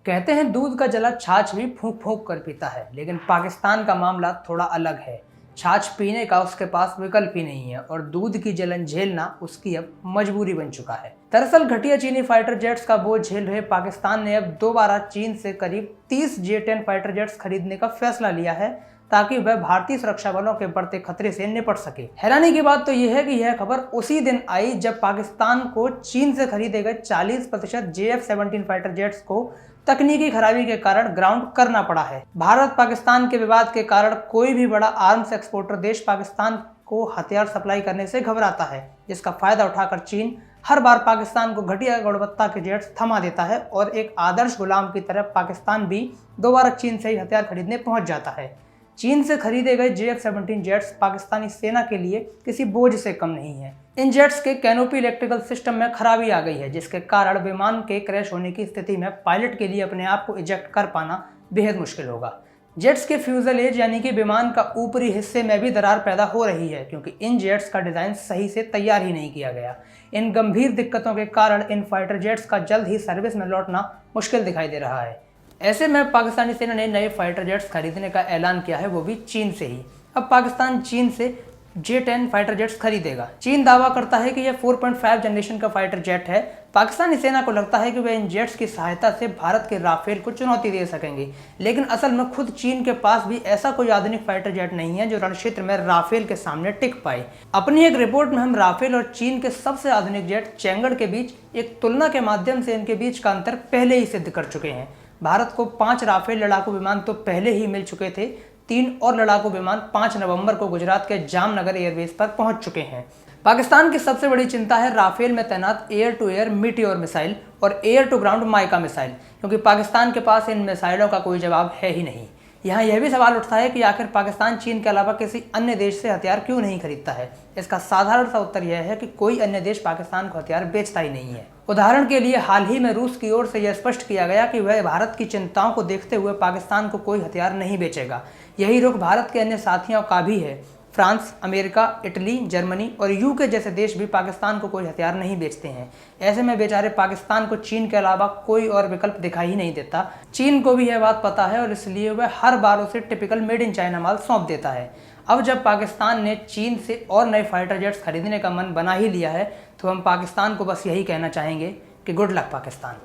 कहते हैं दूध का जला छाछ भी फूंक फूंक कर पीता है, लेकिन पाकिस्तान का मामला थोड़ा अलग है। छाछ पीने का उसके पास विकल्प ही नहीं है और दूध की जलन झेलना उसकी अब मजबूरी बन चुका है। दरअसल घटिया चीनी फाइटर जेट्स का बोझ झेल रहे पाकिस्तान ने अब दोबारा चीन से करीब 30 J-10 फाइटर जेट्स खरीदने का फैसला लिया है ताकि वह भारतीय सुरक्षा बलों के बढ़ते खतरे से निपट सके। हैरानी की बात तो यह है कि यह खबर उसी दिन आई जब पाकिस्तान को चीन से खरीदे गए 40% JF-17 फाइटर जेट्स को तकनीकी खराबी के कारण ग्राउंड करना पड़ा है। भारत पाकिस्तान के विवाद के कारण कोई भी बड़ा आर्म्स एक्सपोर्टर देश पाकिस्तान को हथियार सप्लाई करने से घबराता है, जिसका फायदा उठाकर चीन हर बार पाकिस्तान को घटिया गुणवत्ता के जेट्स थमा देता है और एक आदर्श गुलाम की तरह पाकिस्तान भी दोबारा चीन से ही हथियार खरीदने पहुंच जाता है। चीन से खरीदे गए JF-17 जेट्स पाकिस्तानी सेना के लिए किसी बोझ से कम नहीं है। इन जेट्स के कैनोपी इलेक्ट्रिकल सिस्टम में खराबी आ गई है, जिसके कारण विमान के क्रैश होने की स्थिति में पायलट के लिए अपने आप को इजेक्ट कर पाना बेहद मुश्किल होगा। जेट्स के फ्यूजलेज यानी कि विमान का ऊपरी हिस्से में भी दरार पैदा हो रही है, क्योंकि इन जेट्स का डिज़ाइन सही से तैयार ही नहीं किया गया। इन गंभीर दिक्कतों के कारण इन फाइटर जेट्स का जल्द ही सर्विस में लौटना मुश्किल दिखाई दे रहा है। ऐसे में पाकिस्तानी सेना ने नए फाइटर जेट्स खरीदने का ऐलान किया है, वो भी चीन से ही। अब पाकिस्तान चीन से J-10 फाइटर जेट्स खरीदेगा। चीन दावा करता है कि यह 4.5 जनरेशन का फाइटर जेट है। पाकिस्तानी सेना को लगता है कि वे इन जेट्स की सहायता से भारत के राफेल को चुनौती दे सकेंगे, लेकिन असल में खुद चीन के पास भी ऐसा कोई आधुनिक फाइटर जेट नहीं है जो रण क्षेत्र में राफेल के सामने टिक पाए। अपनी एक रिपोर्ट में हम राफेल और चीन के सबसे आधुनिक जेट चैंगड़ के बीच एक तुलना के माध्यम से इनके बीच का अंतर पहले ही सिद्ध कर चुके हैं। भारत को 5 राफेल लड़ाकू विमान तो पहले ही मिल चुके थे। 3 और लड़ाकू विमान 5 नवंबर को गुजरात के जामनगर एयरबेस पर पहुंच चुके हैं। पाकिस्तान की सबसे बड़ी चिंता है राफेल में तैनात air to air Meteor missile और air to ground MICA missile, क्योंकि पाकिस्तान के पास इन मिसाइलों का कोई जवाब है ही नहीं। यहाँ यह भी सवाल उठता है कि आखिर पाकिस्तान चीन के अलावा किसी अन्य देश से हथियार क्यों नहीं खरीदता है। इसका साधारण सा उत्तर यह है कि कोई अन्य देश पाकिस्तान को हथियार बेचता ही नहीं है। उदाहरण के लिए हाल ही में रूस की ओर से यह स्पष्ट किया गया कि वह भारत की चिंताओं को देखते हुए पाकिस्तान को कोई हथियार नहीं बेचेगा। यही रुख भारत के अन्य साथियों का भी है। फ्रांस, अमेरिका, इटली, जर्मनी और यूके जैसे देश भी पाकिस्तान को कोई हथियार नहीं बेचते हैं। ऐसे में बेचारे पाकिस्तान को चीन के अलावा कोई और विकल्प दिखाई ही नहीं देता। चीन को भी यह बात पता है और इसलिए वह हर बार उसे टिपिकल मेड इन चाइना माल सौंप देता है। अब जब पाकिस्तान ने चीन से और नए फाइटर जेट्स खरीदने का मन बना ही लिया है, तो हम पाकिस्तान को बस यही कहना चाहेंगे कि गुड लक पाकिस्तान।